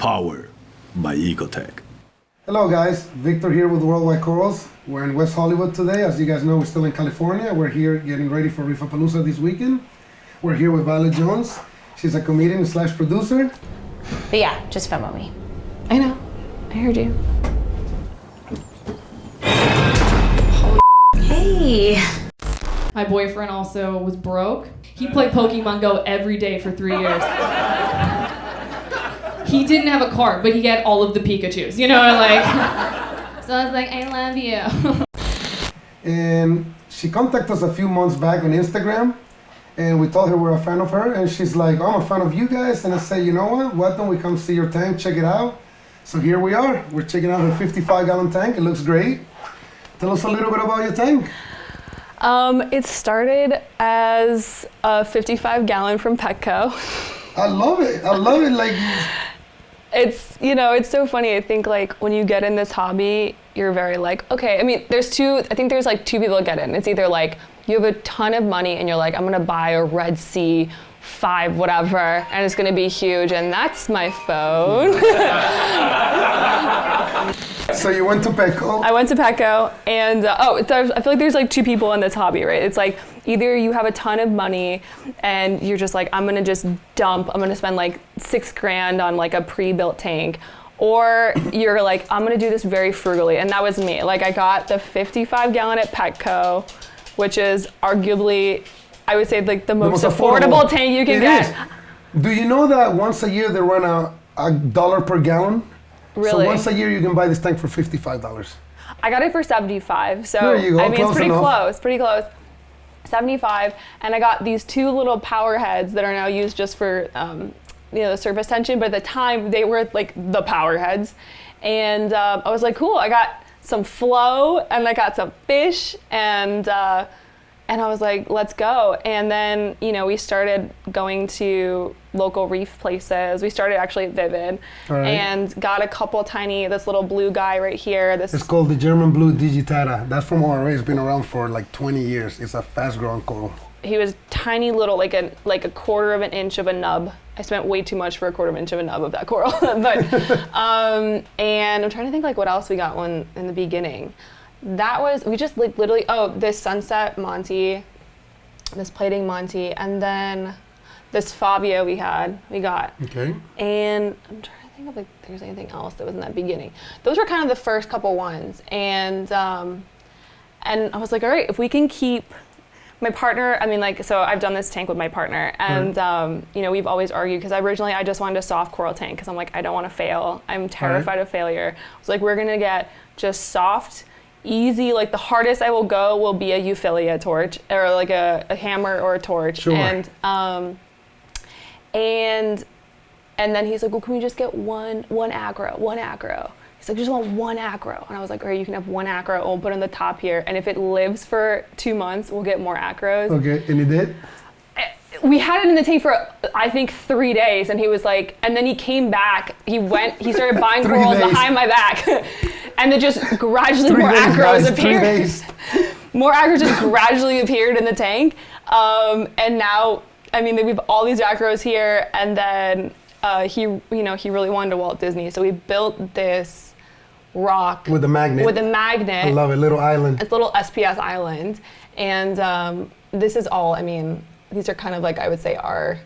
Powered by Ecotech. Hello guys, Victor here with Worldwide Corals. We're in West Hollywood today. As you guys know, we're still in California. We're here getting ready for Reefapalooza this weekend. We're here with Violet Jones. She's a comedian slash producer. But yeah, just FOMO me. I know, I heard you. Hey. My boyfriend also was broke. He played Pokemon Go every day for 3 years. He didn't have a car, but he had all of the Pikachus, you know, like. So I was like, I love you. And she contacted us a few months back on Instagram, and we told her we're a fan of her, and she's like, I'm a fan of you guys, and I said, you know what, why don't we come see your tank, check it out? So here we are. We're checking out her 55-gallon tank. It looks great. Tell us a little bit about your tank. It started as a 55-gallon from PETCO. I love it. I love it. Like, It's, you know, it's so funny. I think like when you get in this hobby, you're very like, okay, I mean, I think there's like two people that get in. It's either like you have a ton of money and you're like, I'm gonna buy a Red Sea 5 whatever, and it's gonna be huge, and that's my phone. so you went to PETCO. I went to PETCO, and I feel like there's like two people in this hobby, right? It's like either you have a ton of money and you're just like, I'm gonna spend like $6,000 on like a pre-built tank, or you're like, I'm gonna do this very frugally, and that was me. Like I got the 55-gallon at PETCO, which is arguably, I would say, like the most affordable tank you can get. Is. Do you know that once a year they run a dollar per gallon? Really? So once a year you can buy this tank for $55. I got it for $75, so there you go. I mean, close it's pretty close. 75, and I got these two little power heads that are now used just for the surface tension, but at the time they were like the power heads, and I was like, cool, I got some flow and I got some fish, and I was like, let's go. And then, you know, we started going to local reef places. We started actually at Vivid, and got a couple this little blue guy right here. It's called the German Blue Digitata. That's from ORA. It's been around for like 20 years. It's a fast-growing coral. He was tiny little, like a quarter of an inch of a nub. I spent way too much for a quarter of an inch of a nub of that coral. But and I'm trying to think like what else we got one in the beginning. We just like literally, this sunset Monty, this plating Monty, and then this Fabio we got. Okay. And I'm trying to think of like if there's anything else that was in that beginning. Those were kind of the first couple ones. And I was like, all right, if we can keep my partner, I mean, like, so I've done this tank with my partner, and you know, we've always argued, because originally I just wanted a soft coral tank, because I'm like, I don't want to fail. I'm terrified of failure. I was like, we're gonna get just soft, easy, like the hardest I will go will be a Euphilia torch, or like a hammer or a torch. Sure. And then he's like, well, can we just get one acro? He's like, I just want one acro. And I was like, all right, you can have one acro, and we'll put it on the top here, and if it lives for 2 months, we'll get more acros. Okay, and he did? We had it in the tank for, I think, 3 days, and he was like, and then he came back, he started buying corals behind my back, and then just gradually more acros appeared. More acros just gradually appeared in the tank, and now, I mean, we have all these acros here, and then he really wanted to Walt Disney, so we built this rock with a magnet. I love it, little island. It's a little SPS island, and this is all, I mean, these are kind of like, I would say, our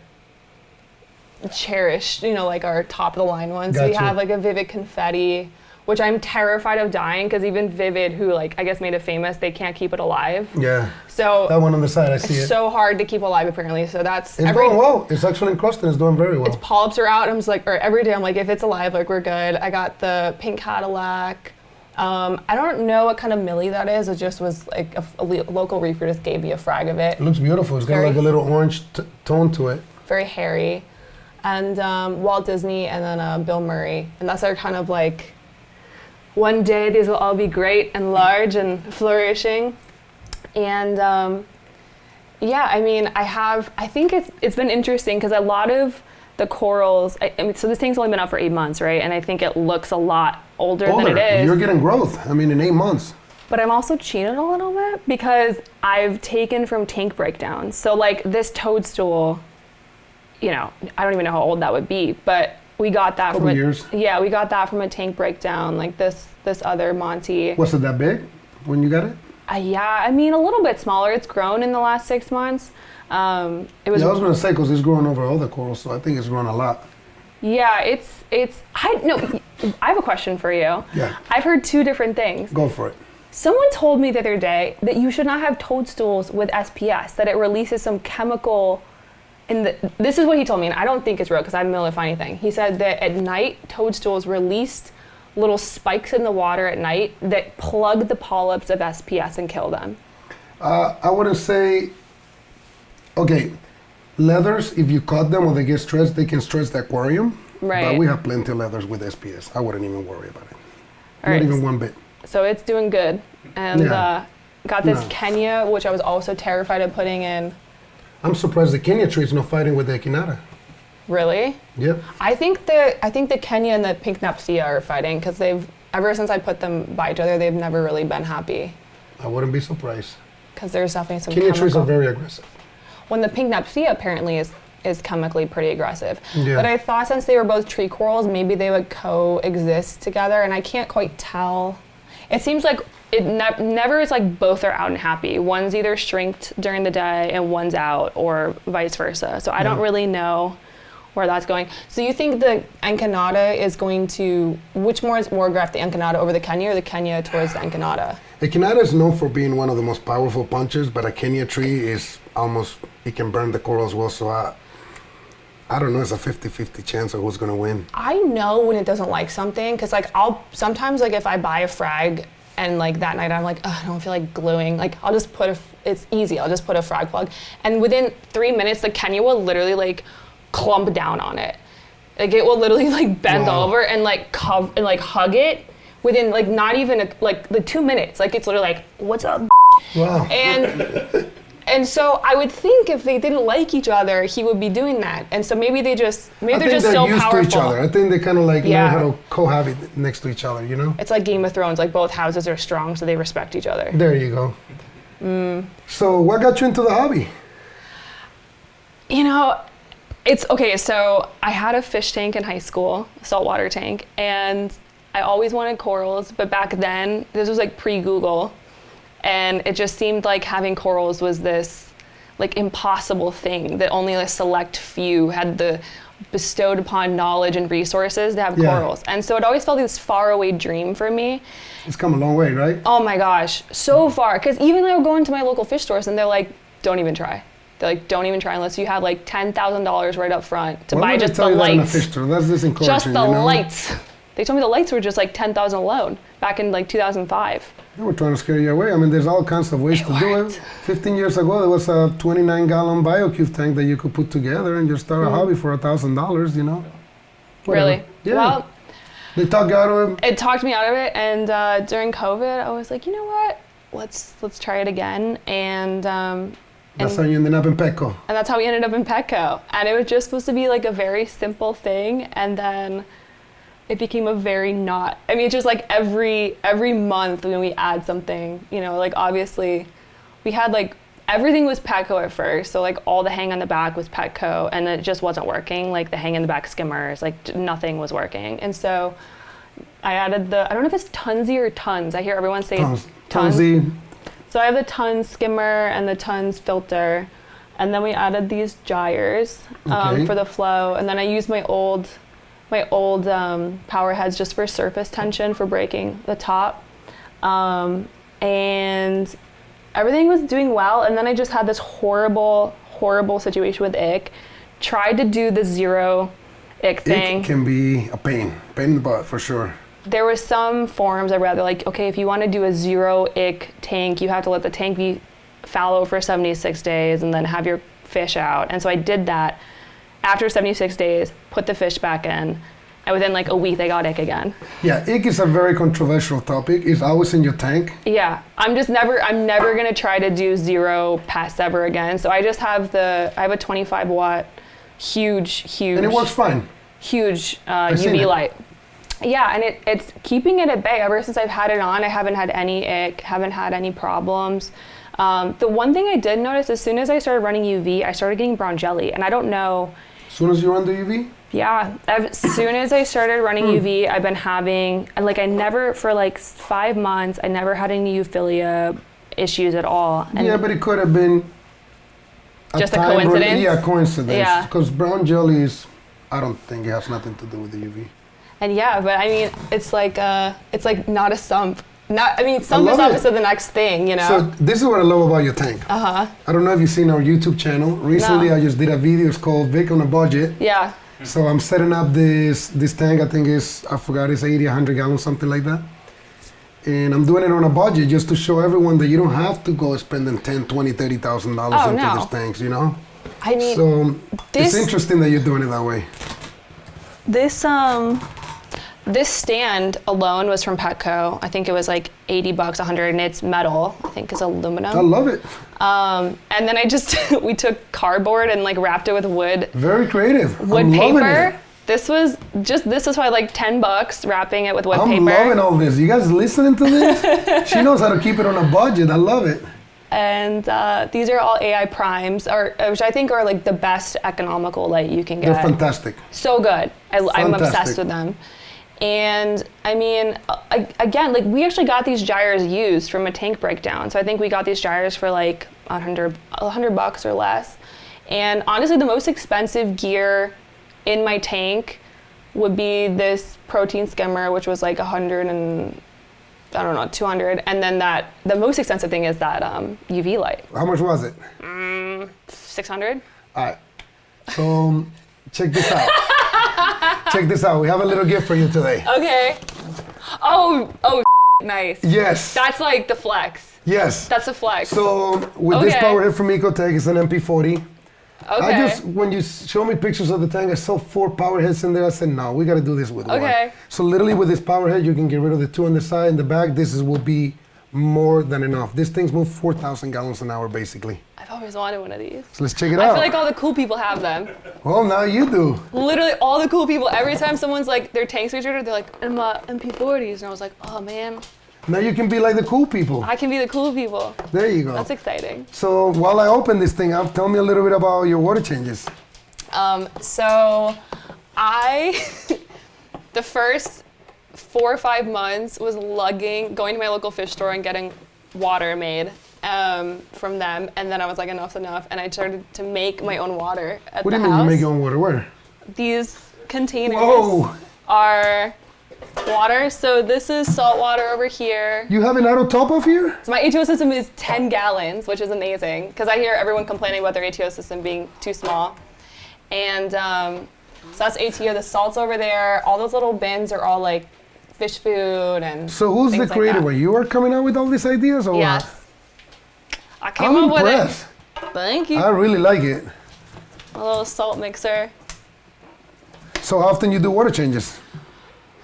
cherished, you know, like our top of the line ones. Gotcha. We have like a Vivid confetti, which I'm terrified of dying, because even Vivid, who like I guess made it famous, they can't keep it alive. Yeah. So that one on the side, I see it. It's so hard to keep alive apparently. So that's it's going well. It's actually encrusted. It's doing very well. Its polyps are out. I'm just like, or every day I'm like, if it's alive, like we're good. I got the pink Cadillac. I don't know what kind of millie that is. It just was like a local reefer just gave me a frag of it. It looks beautiful. It's got like a little orange tone to it. Very hairy. And Walt Disney, and then Bill Murray. And that's our kind of like, one day these will all be great and large and flourishing. And yeah, I mean, I think it's been interesting, because a lot of the corals, I mean, so this tank's only been out for 8 months, right? And I think it looks a lot older than it is. You're getting growth, I mean, in 8 months. But I'm also cheated a little bit, because I've taken from tank breakdowns. So like this toadstool, you know, I don't even know how old that would be, but We got that from years. Yeah, we got that from a tank breakdown, like this other Monty. Was it that big when you got it? Yeah, I mean a little bit smaller. It's grown in the last 6 months. It was. Yeah, I was gonna say because it's growing over other corals, so I think it's grown a lot. Yeah, I have a question for you. Yeah. I've heard two different things. Go for it. Someone told me the other day that you should not have toadstools with SPS, that it releases some chemical. This is what he told me, and I don't think it's real because I haven't been able to find anything. He said that at night, toadstools released little spikes in the water at night that plug the polyps of SPS and kill them. I wouldn't say, okay, leathers, if you cut them or they get stressed, they can stress the aquarium. Right. But we have plenty of leathers with SPS. I wouldn't even worry about it. All right. Not even one bit. So it's doing good. And got this Kenya, which I was also terrified of putting in. I'm surprised the Kenya tree is not fighting with the echinacea. Really? Yep. I think the Kenya and the pink napsia are fighting because ever since I put them by each other, they've never really been happy. I wouldn't be surprised. Because there's definitely some Kenya chemical. trees are very aggressive. When the pink napsia apparently is chemically pretty aggressive. Yeah. But I thought since they were both tree corals, maybe they would coexist together, and I can't quite tell. It seems like it never is like both are out and happy. One's either shrinked during the day and one's out, or vice versa. So I don't really know where that's going. So you think the Encanada is going to, which is more aggressive, the Encanada over the Kenya or the Kenya towards the Encanada? Echinacea is known for being one of the most powerful punchers, but a Kenya tree is almost, it can burn the coral as well. So I don't know, it's a 50-50 chance of who's gonna win. I know when it doesn't like something, because like sometimes like if I buy a frag and like that night I'm like, I don't feel like gluing, like I'll just it's easy, I'll just put a frag plug. And within 3 minutes, the Kenya will literally like clump down on it. Like it will literally like bend over and like hug it within like not even like the 2 minutes. Like it's literally like, what's up? Wow. And so I would think if they didn't like each other, he would be doing that. And so maybe they're just so used powerful. to each other. I think they kind of like know how to cohabit next to each other, you know? It's like Game of Thrones, like both houses are strong, so they respect each other. There you go. So what got you into the hobby? You know, it's okay. So I had a fish tank in high school, a saltwater tank, and I always wanted corals, but back then, this was like pre-Google. And it just seemed like having corals was this like impossible thing that only a select few had the bestowed upon knowledge and resources to have corals. And so it always felt this faraway dream for me. It's come a long way, right? Oh my gosh, so far. Because even though I go into my local fish stores and they're like, don't even try. They're like, don't even try unless you have like $10,000 right up front to buy just the lights. In a fish store? That's just encouraging, just the lights. They told me the lights were just like $10,000 alone back in like 2005. They were trying to scare you away. I mean, there's all kinds of ways to do it. 15 years ago, there was a 29-gallon BioCube tank that you could put together and just start a hobby for $1,000, you know? Whatever. Really? Yeah. Well, they talked you out of it? It talked me out of it, and during COVID, I was like, you know what? Let's try it again, and that's how you ended up in PETCO. And that's how we ended up in PETCO. And it was just supposed to be like a very simple thing, and then it became a very not. I mean, it's just like every month when we add something, you know, like obviously we had like, everything was PETCO at first. So like all the hang on the back was PETCO, and it just wasn't working. Like the hang in the back skimmers, like nothing was working. And so I added I don't know if it's Tunsy or Tons. I hear everyone say Tunsy. So I have the Tons skimmer and the Tons filter. And then we added these gyres for the flow. And then I used my old power heads just for surface tension for breaking the top. And everything was doing well. And then I just had this horrible situation with ick. Tried to do the zero ick thing. Ick can be a pain in the butt for sure. There were some forums I'd rather like, okay, if you want to do a zero ick tank, you have to let the tank be fallow for 76 days and then have your fish out. And so I did that. After 76 days, put the fish back in, and within like a week, they got ick again. Yeah, ick is a very controversial topic. It's always in your tank. Yeah, I'm never gonna try to do zero pests ever again. So I just have I have a 25 watt, huge. And it works fine. Huge UV light. Yeah, and it's keeping it at bay. Ever since I've had it on, I haven't had any ick, haven't had any problems. The one thing I did notice, as soon as I started running UV, I started getting brown jelly. And I don't know As soon as you run the UV? Yeah, as soon as I started running UV, I've been having, like I never, for like 5 months, I never had any euphilia issues at all. And yeah, but it could have been just a coincidence? Yeah, coincidence. Yeah. Because brown jelly is, I don't think it has nothing to do with the UV. And yeah, but I mean, it's like not a sump. Sump is obviously the next thing, you know? So this is what I love about your tank. Uh-huh. I don't know if you've seen our YouTube channel. Recently, I just did a video. It's called Vic on a Budget. Yeah. So I'm setting up this tank. I think it's 80, 100 gallons, something like that. And I'm doing it on a budget just to show everyone that you don't have to go spending $10,000, $20,000, $30,000 into these tanks, you know? I mean, so it's interesting that you're doing it that way. This stand alone was from PETCO. I think it was like $80, $100, and it's metal. I think it's aluminum. I love it. And then we took cardboard and like wrapped it with wood. Very creative. Wood paper. This was probably like $10 wrapping it with wood paper. I'm loving all this. You guys listening to this? She knows how to keep it on a budget. I love it. And these are all AI primes, which I think are like the best economical light you can get. They're fantastic. So good. I'm obsessed with them. And I mean, again, like we actually got these gyres used from a tank breakdown. So I think we got these gyres for like $100 or less. And honestly, the most expensive gear in my tank would be this protein skimmer, which was like 200. And then the most expensive thing is that UV light. How much was it? 600. All right. So check this out. Check this out. We have a little gift for you today. Okay. Oh, nice. Yes. That's like the flex. Yes. That's a flex. So with this power head from Ecotech, it's an MP40. Okay. When you show me pictures of the tank, I saw 4 power heads in there. I said, no, we got to do this with one. So literally with this power head, you can get rid of the 2 on the side and the back. Will be more than enough. These things move 4,000 gallons an hour, basically. I've always wanted one of these. So let's check it out. I feel like all the cool people have them. Well, now you do. Literally all the cool people. Every time someone's like, their tank switcher, they're like, MP40s. And I was like, oh man. Now you can be like the cool people. I can be the cool people. There you go. That's exciting. So while I open this thing up, tell me a little bit about your water changes. So the first 4 or 5 months was going to my local fish store and getting water made from them. And then I was like, enough's enough. And I started to make my own water at the house. What do you mean you make your own water? Where? These containers are water. So this is salt water over here. You have an auto top off here? So my ATO system is 10 gallons, which is amazing. Because I hear everyone complaining about their ATO system being too small. And so that's ATO. The salt's over there. All those little bins are all like fish food and So who's the creative one? You are coming out with all these ideas or yes. what? I came up impressed. with it. Thank you. I really like it. A little salt mixer. So how often you do water changes?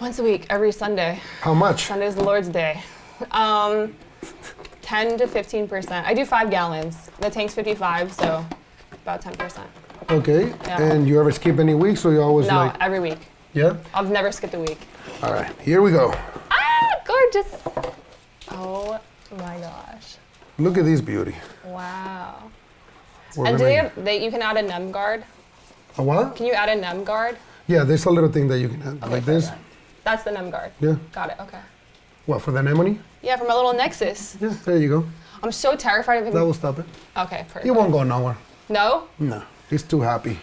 Once a week, every Sunday. How much? Sunday's the Lord's Day. 10 to 15%. I do 5 gallons. The tank's 55, so about 10%. Okay. Yeah. And you ever skip any weeks or you always No, every week. Yeah? I've never skipped a week. All right, here we go. Ah, gorgeous. Oh my gosh. Look at this beauty. Wow. We're And gonna- you can add a NEM guard? A what? Can you add a NEM guard? Yeah, there's a little thing that you can add, like this. That's the NEM guard. Yeah. Got it, okay. What, for the anemone? Yeah, for my little Nexus. Yeah, there you go. I'm so terrified of him. That will stop it. Okay, perfect. It won't go nowhere. No? No, he's too happy.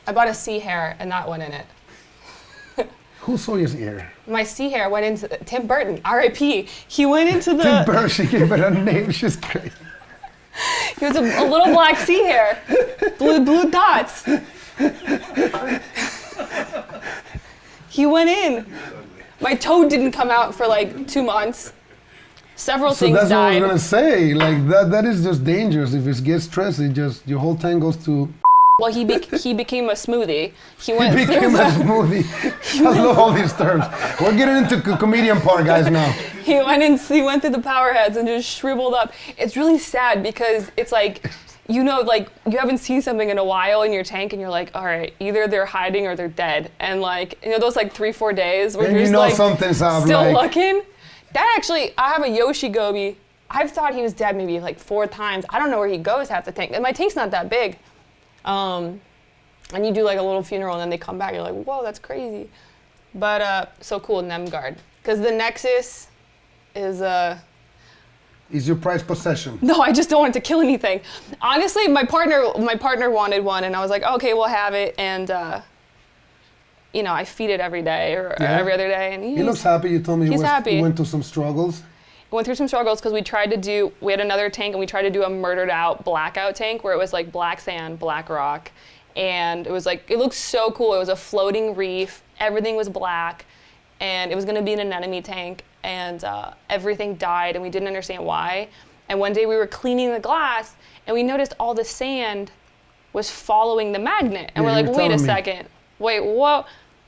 I bought a sea hare and that went in it. Who saw your ear? My sea hare went into Tim Burton, R.I.P. He went into the. Tim Burton, she gave it a name. She's crazy. He was a little black sea hare, blue dots. He went in. My toad didn't come out for like 2 months. Several things died. So that's what I was gonna say. Like that is just dangerous. If it gets stressed, your whole tank goes to. Well, he became a smoothie. He became a smoothie. I love all these terms. We're getting into comedian part, guys, now. He went through the power heads and just shriveled up. It's really sad because it's like, like you haven't seen something in a while in your tank and you're like, all right, either they're hiding or they're dead. And like, those like 3-4 days where you're just like something's up, still looking. That actually, I have a Yoshi goby. I've thought he was dead maybe like 4 times. I don't know where he goes half the tank. And my tank's not that big. And you do like a little funeral and then they come back. You're like, whoa, that's crazy. But so cool, NemGuard. Because the Nexus is your prized possession. No, I just don't want it to kill anything. Honestly, my partner wanted one, and I was like, okay, we'll have it. And you know, I feed it every day or every other day, and he looks happy. You told me he went through some struggles. We went through some struggles because we had another tank, and we tried to do a murdered out blackout tank where it was like black sand, black rock, and it was like, it looked so cool. It was a floating reef. Everything was black, and it was going to be an anemone tank. And everything died, and we didn't understand why. And one day we were cleaning the glass, and we noticed all the sand was following the magnet. And we're like, wait a second. Wait, whoa.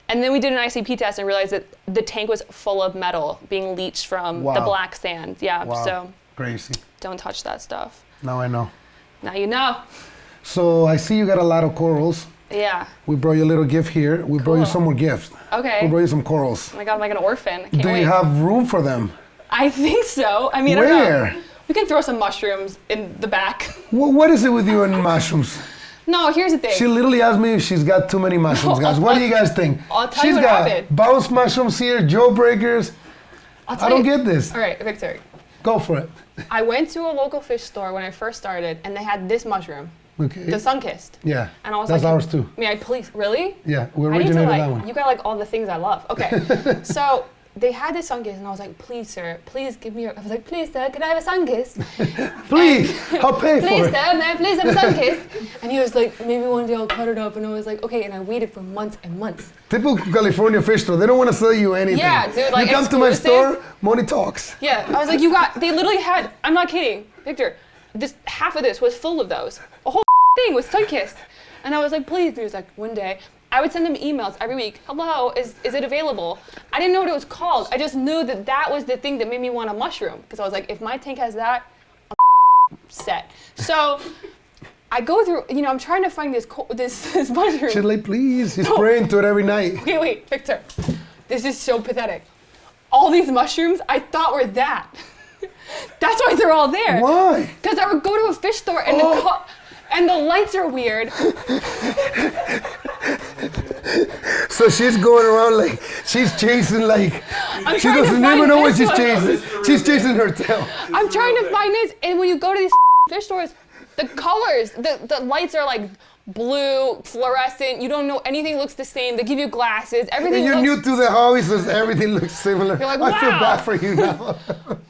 And then we did an ICP test and realized that the tank was full of metal being leached from the black sand. Yeah, so crazy. Don't touch that stuff. Now I know. Now you know. So I see you got a lot of corals. Yeah. We brought you a little gift here. We brought you some more gifts. Okay. We brought you some corals. Oh my God, I'm like an orphan. I can't Do wait. you have room for them? I think so. I mean, where? I don't know. We can throw some mushrooms in the back. What is it with you and mushrooms? No, here's the thing. She literally asked me if she's got too many mushrooms, guys. What do you guys think? I'll tell you what happened. She's got bounce mushrooms here, jaw breakers. I don't get this. All right, Victor. Go for it. I went to a local fish store when I first started, and they had this mushroom. Okay. The sun-kissed. Yeah. And I was that's like, ours too. May I please? Really? Yeah, we originated that one. You got like all the things I love. Okay. So they had this sun-kiss, and I was like, please, sir, please give me I was like, please, sir, can I have a sun-kiss? Please, I'll pay for please, it. Sir, may I please have a sun-kiss? And he was like, maybe one day I'll cut it up. And I was like, okay. And I waited for months and months. Typical California fish store. They don't want to sell you anything. Yeah, dude, like you come to my store, money talks. Yeah, I was like, they literally had, I'm not kidding, Victor, half of this was full of those. A whole thing was sun-kissed. And I was like, please. And he was like, one day. I would send them emails every week. Hello, is it available? I didn't know what it was called. I just knew that was the thing that made me want a mushroom. Because I was like, if my tank has that, I'm set. So I go through, I'm trying to find this mushroom. She's like, please. He's praying to it every night. Okay, wait, Victor. This is so pathetic. All these mushrooms I thought were that. That's why they're all there. Why? Because I would go to a fish store and the lights are weird. So she's going around like she's chasing she doesn't even know what she's chasing. She's chasing her tail. I'm trying to find this, and when you go to these fish stores, the colors, the lights are like blue, fluorescent. You don't know anything looks the same. They give you glasses. Everything. And you're new to the hobby, so everything looks similar. You're like, wow. I feel bad for you now.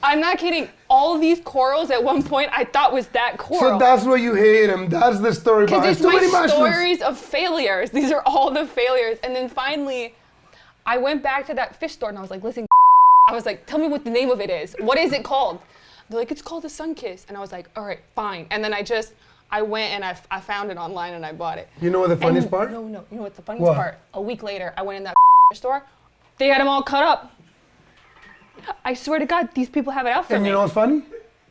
I'm not kidding. All these corals at one point I thought was that coral. So that's why you hate him. That's the story behind it. Because it's my stories of failures. These are all the failures. And then finally, I went back to that fish store and I was like, listen, I was like, tell me what the name of it is. What is it called? They're like, it's called the sun-kiss. And I was like, all right, fine. And then I went and I found it online and I bought it. You know what the funniest part? No. You know what the funniest part? A week later, I went in that store. They had them all cut up. I swear to God, these people have it out for me. And you know what's funny?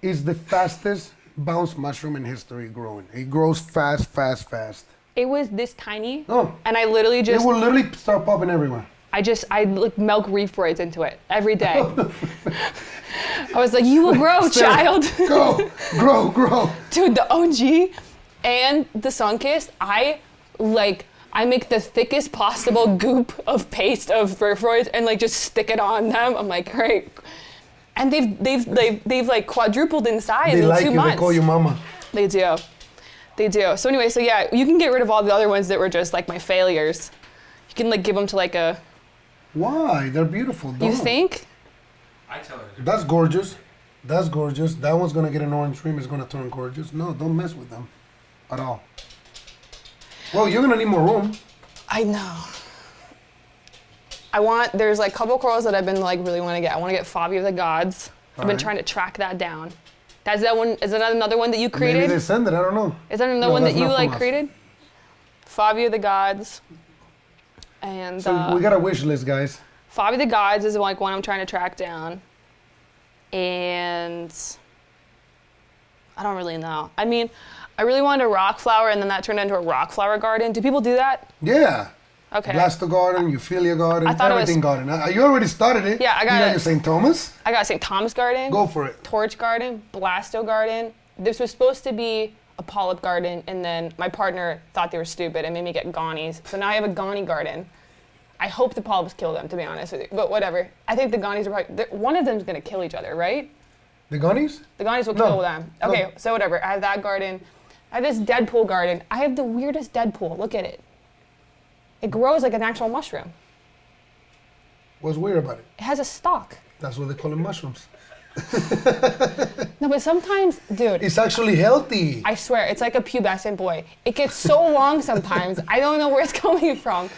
It's the fastest bounce mushroom in history growing. It grows fast, fast, fast. It was this tiny. Oh. And I literally just... It will literally start popping everywhere. I like milk reef roids into it every day. I was like, you will grow, child. Grow. Dude, the OG and the sun-kissed, I make the thickest possible goop of paste of reef roids and like just stick it on them. I'm like, great. And they've like quadrupled in size in 2 months. They call you mama. They do. So anyway, so yeah, you can get rid of all the other ones that were just like my failures. You can like give them to like a... Why? They're beautiful. You think? I tell her. That's gorgeous. That one's gonna get an orange rim. It's gonna turn gorgeous. No, don't mess with them at all. Well, you're gonna need more room. I know. There's like a couple corals that I've been like really want to get. I want to get Fabio the Gods. I've been trying to track that down. Is that another one that you created? Maybe they send it, I don't know. Is that another one that you like created? Fabio the Gods. And so we got a wish list, guys. Fabio the Gods is like one I'm trying to track down. And I don't really know. I mean, I really wanted a rock flower, and then that turned into a rock flower garden. Do people do that? Yeah. Okay. Blasto garden, Euphilia garden, I thought everything garden. You already started it. Yeah, I got You got it. your St. Thomas? I got St. Thomas garden. Go for it. Torch garden, Blasto garden. This was supposed to be a polyp garden, and then my partner thought they were stupid and made me get gonies. So now I have a goni garden. I hope the polyps kill them, to be honest with you. But whatever. I think the gonies are probably, one of them's gonna kill each other, right? The gonies? The gonies will kill them. Okay, so whatever. I have that garden. I have this Deadpool garden. I have the weirdest Deadpool. Look at it. It grows like an actual mushroom. What's weird about it? It has a stalk. That's what they call them, mushrooms. No, but sometimes, dude. It's actually healthy. I swear, it's like a pubescent boy. It gets so long sometimes. I don't know where it's coming from.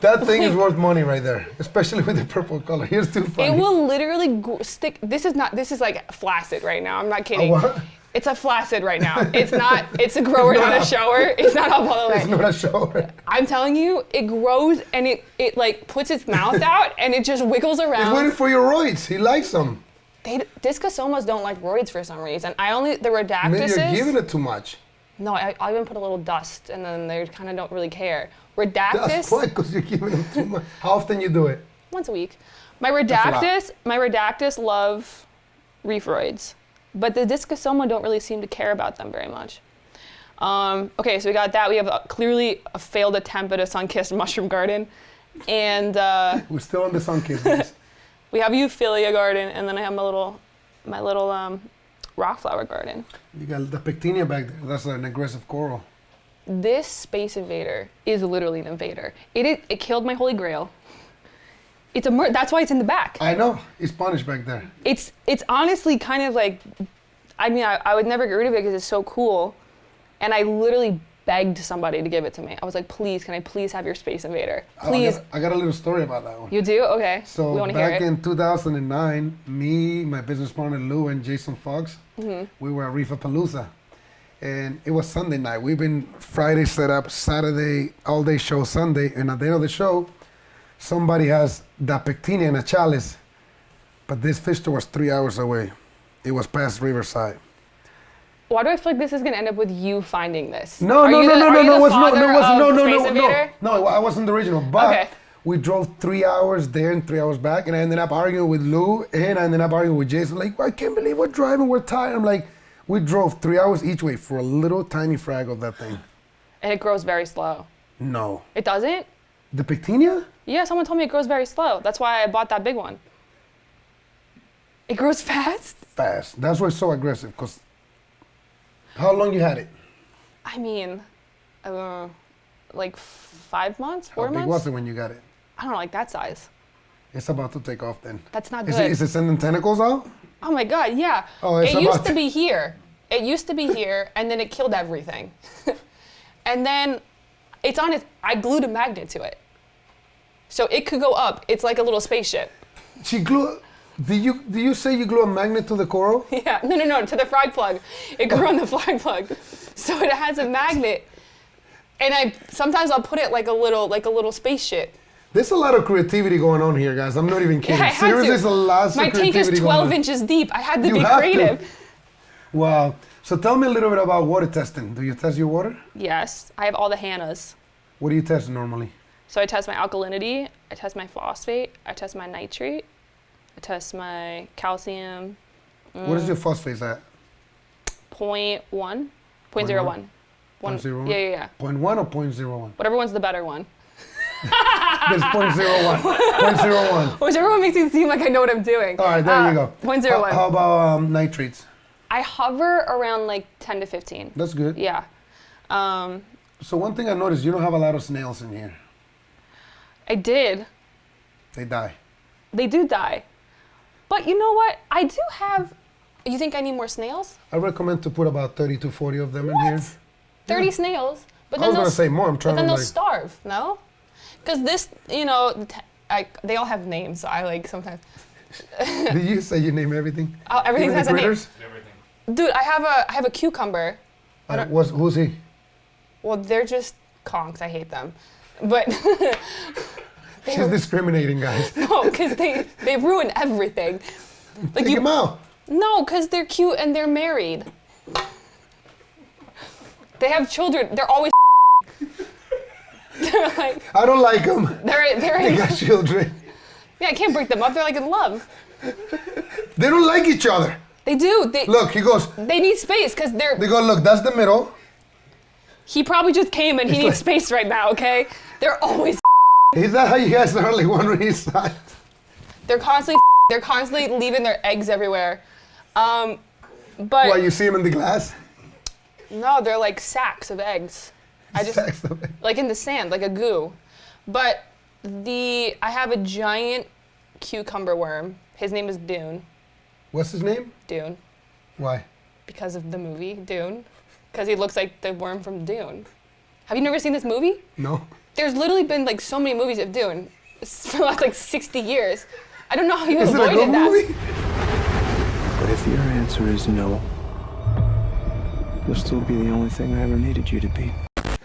That thing is worth money right there, especially with the purple color. Here's too funny. It will literally stick. This is like flaccid right now. I'm not kidding. What? It's a flaccid right now. It's not, it's a grower, not a shower. It's not up all the way. It's not a shower. I'm telling you, it grows and it like puts its mouth out and it just wiggles around. He's waiting for your roids. He likes them. Discosomas don't like roids for some reason. The Redactus Maybe you're giving it too much. No, I even put a little dust and then they kind of don't really care. Redactus. That's why, because you're giving them too much. How often you do it? Once a week. My Redactus love reef roids, but the Discosoma don't really seem to care about them very much. Okay, so we got that. We have clearly a failed attempt at a sun-kissed mushroom garden, and we're still on the sun-kissed ones. We have Euphilia garden, and then I have my little rock flower garden. You got the Pectinia back there. That's an aggressive coral. This space invader is literally an invader. It killed my holy grail. That's why it's in the back. I know. It's punished back there. It's honestly kind of like, I mean, I would never get rid of it because it's so cool. And I literally begged somebody to give it to me. I was like, please, can I please have your space invader? Please. I got a little story about that one. You do? Okay. So we want to hear back it. in 2009, me, my business partner Lou, and Jason Fox, we were at Reefapalooza. And it was Sunday night. We've been Friday set up, Saturday all day show, Sunday, and at the end of the show, somebody has the Pectinia in a chalice, but this fish store was 3 hours away. It was past Riverside. Why do I feel like this is gonna end up with you finding this? No, I wasn't the original, but we drove 3 hours there and 3 hours back, and I ended up arguing with Lou, and I ended up arguing with Jason, like, I can't believe we're driving, we're tired. I'm like, we drove 3 hours each way for a little tiny frag of that thing. And it grows very slow. No. It doesn't? The Pectinia? Yeah, someone told me it grows very slow. That's why I bought that big one. It grows fast? Fast. That's why it's so aggressive, because how long you had it? I mean, like 5 months, 4 months? How big was it when you got it? I don't know, like that size. It's about to take off then. That's not good. Is it sending tentacles out? Oh my God, yeah. Oh, it used to be here. It used to be here, and then it killed everything. And then I glued a magnet to it. So it could go up. It's like a little spaceship. Do you say you glue a magnet to the coral? Yeah, no, to the frog plug. It grew on the frog plug. So it has a magnet. And sometimes I'll put it like a little spaceship. There's a lot of creativity going on here, guys. I'm not even kidding. Yeah, Seriously, there's a lot of creativity going on. My tank is 12 inches deep. I had to be creative. Wow. So tell me a little bit about water testing. Do you test your water? Yes. I have all the Hannahs. What do you test normally? So I test my alkalinity. I test my phosphate. I test my nitrate. I test my calcium. What is your phosphate at? 0.1. 0.01. 0.01? Yeah. 0.1 or 0.01? Whatever one's the better one. There's 0.01. 0.01. Whichever one makes it seem like I know what I'm doing. All right, there you go. 0.01. How about nitrates? I hover around like 10 to 15. That's good. Yeah. So one thing I noticed, you don't have a lot of snails in here. I did. They die. They do die. But you know what? I do have... You think I need more snails? I recommend to put about 30 to 40 of them in here. 30 snails? But I was going to say more. I'm trying but then to they'll starve, no? Because this, they all have names, so I like sometimes... Did you say you name everything? Oh, everything has a name. Everything. Dude, I have a cucumber. Who's he? Well, they're just conks. I hate them. But... She's discriminating, guys. No, because they ruin everything. Take them out. No, because they're cute and they're married. They have children. They're always. They're like. I don't like them. They got children. Yeah, I can't break them up. They're like in love. They don't like each other. They do. Look, he goes. They need space because they're. They go, look, that's the middle. He probably just came and he needs space right now, okay? They're always. Is that how you guys are only one on each side? They're constantly leaving their eggs everywhere. But. Why, you see them in the glass? No, they're like sacks of eggs. Sacks of eggs. Like in the sand, like a goo. But I have a giant cucumber worm. His name is Dune. What's his name? Dune. Why? Because of the movie Dune. Because he looks like the worm from Dune. Have you never seen this movie? No. There's literally been like so many movies of Dune for the last like 60 years. I don't know how you avoided that. Is it a good movie? But if your answer is no, you'll still be the only thing I ever needed you to be.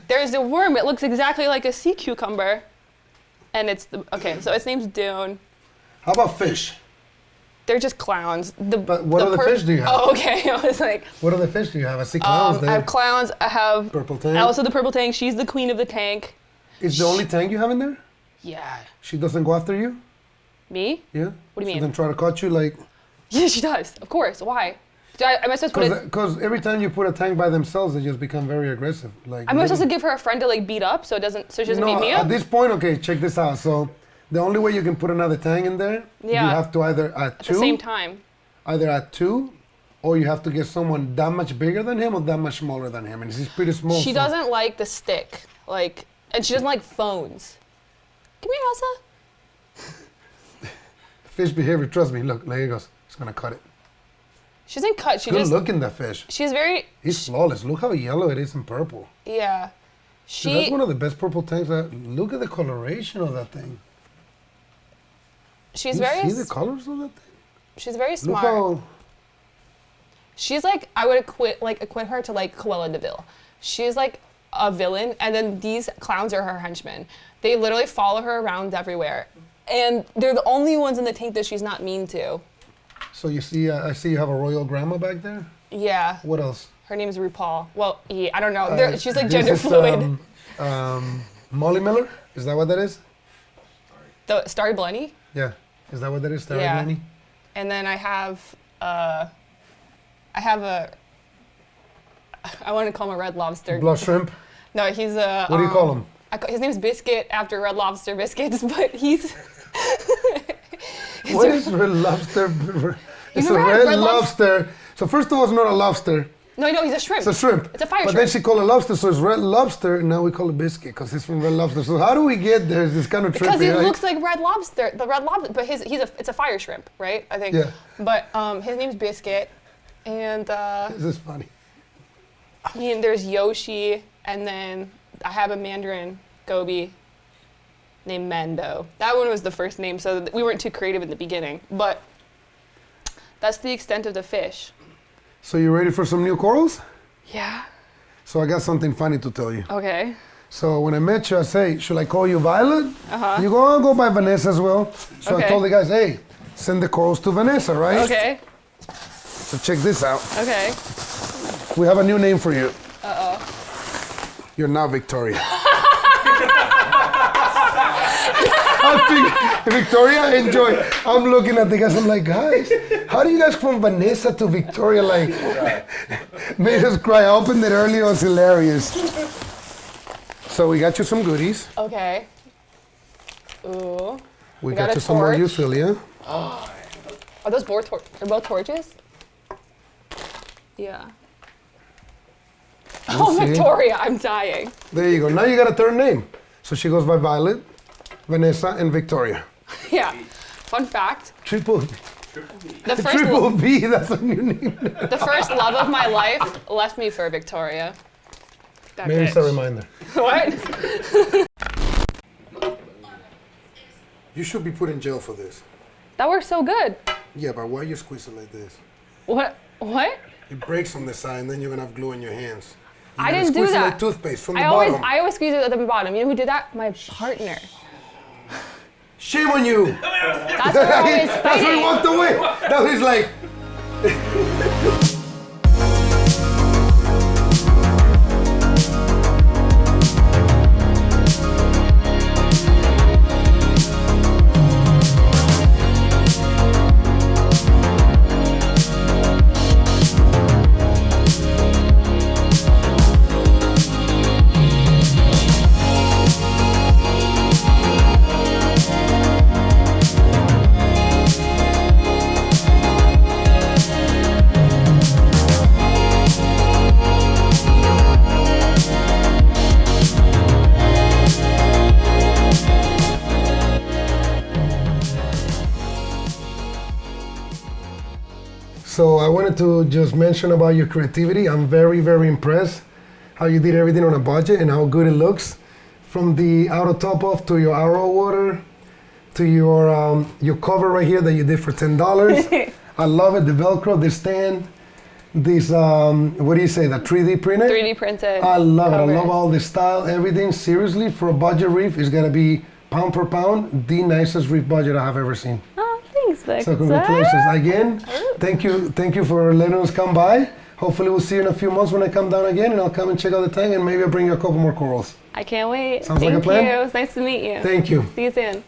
There's a worm. It looks exactly like a sea cucumber. And so its name's Dune. How about fish? They're just clowns. But what other fish do you have? Oh, okay. I was like... What other fish do you have? I see clowns there. I have clowns. I have... Purple tank. Also the purple tank. She's the queen of the tank. Is the only tank you have in there? Yeah. She doesn't go after you? Me? Yeah. What do you mean? She doesn't try to catch you like... Yeah, she does. Of course. Why? Am I supposed to put it... Because every time you put a tank by themselves, they just become very aggressive. Like, am I supposed to give her a friend to like beat up so she doesn't beat me up? At this point, okay, check this out. So the only way you can put another tank in there, you have to either at the same time. Either at 2, or you have to get someone that much bigger than him or that much smaller than him. And he's pretty small. She doesn't like the stick. And she doesn't like phones. Come here, Elsa. Fish behavior, trust me. Look, there he goes. He's going to cut it. She doesn't cut. Good looking, that fish. She's very... He's flawless. Look how yellow it is and purple. Yeah. Dude, that's one of the best purple tanks. Look at the coloration of that thing. She's you very... see the colors of that thing? She's very smart. Look how... She's like... I would equate her to like Cruella de Vil. She's like a villain, and then these clowns are her henchmen. They literally follow her around everywhere. And they're the only ones in the tank that she's not mean to. So you see, I see you have a royal grandma back there? Yeah. What else? Her name's RuPaul. Well, I don't know. She's like gender fluid. Molly Miller? Is that what that is? The Starry Blenny? Yeah. Is that what that is? Starry Blenny? And then I want to call him a red lobster. Blood shrimp? No, he's a... What do you call him? His name's Biscuit after Red Lobster biscuits, but he's... What is red lobster? It's a red lobster. So first of all, it's not a lobster. No, he's a shrimp. It's a shrimp. It's a fire shrimp. But then she called it lobster, so it's red lobster, and now we call it biscuit because it's from red lobster. So how do we get there? It's kind of trippy. Because it looks like red lobster. The red lobster, but it's a fire shrimp, right? I think. Yeah. But his name's Biscuit, and this is funny. There's Yoshi, and then I have a Mandarin Goby named Mando. That one was the first name, so we weren't too creative in the beginning. But that's the extent of the fish. So you ready for some new corals? Yeah. So I got something funny to tell you. Okay. So when I met you, I say, should I call you Violet? You go, I'll go by Vanessa as well. So I told the guys, hey, send the corals to Vanessa, right? Okay. So check this out. Okay. We have a new name for you. Uh-oh. You're now Victoria. I think Victoria, enjoy. I'm looking at the guys, I'm like, guys, how do you guys from Vanessa to Victoria, like, made us cry? I opened it earlier, it was hilarious. So we got you some goodies. Okay. Ooh. We got you some more Euphilia. Oh. Are those both torches? Yeah. Oh, Victoria, I'm dying. There you go. Now you got a third name. So she goes by Violet, Vanessa, and Victoria. Yeah. Fun fact. Triple V. Triple V, that's a new name. The first love of my life left me for Victoria. Maybe it's a reminder. What? You should be put in jail for this. That works so good. Yeah, but why you squeeze it like this? What? It breaks on the side, and then you're gonna have glue in your hands. I didn't do that. Squeeze it like toothpaste from the bottom. I always squeeze it at the bottom. You know who did that? My partner. Shame on you. That's what I always fighting. That's why he walked away. Now he's like. So I wanted to just mention about your creativity. I'm very, very impressed how you did everything on a budget and how good it looks. From the auto top off to your arrow water to your cover right here that you did for $10. I love it. The Velcro, the stand, this what do you say? The 3D printed. 3D printed. I love covers. it. I love all the style, everything. Seriously, for a budget reef, it's gonna be pound per pound the nicest reef budget I have ever seen. Oh, thanks, Vic. So congratulations again. Thank you for letting us come by. Hopefully we'll see you in a few months when I come down again, and I'll come and check out the tank, and maybe I'll bring you a couple more corals. I can't wait. Sounds like a plan? Thank you. It's nice to meet you. Thank you. See you soon.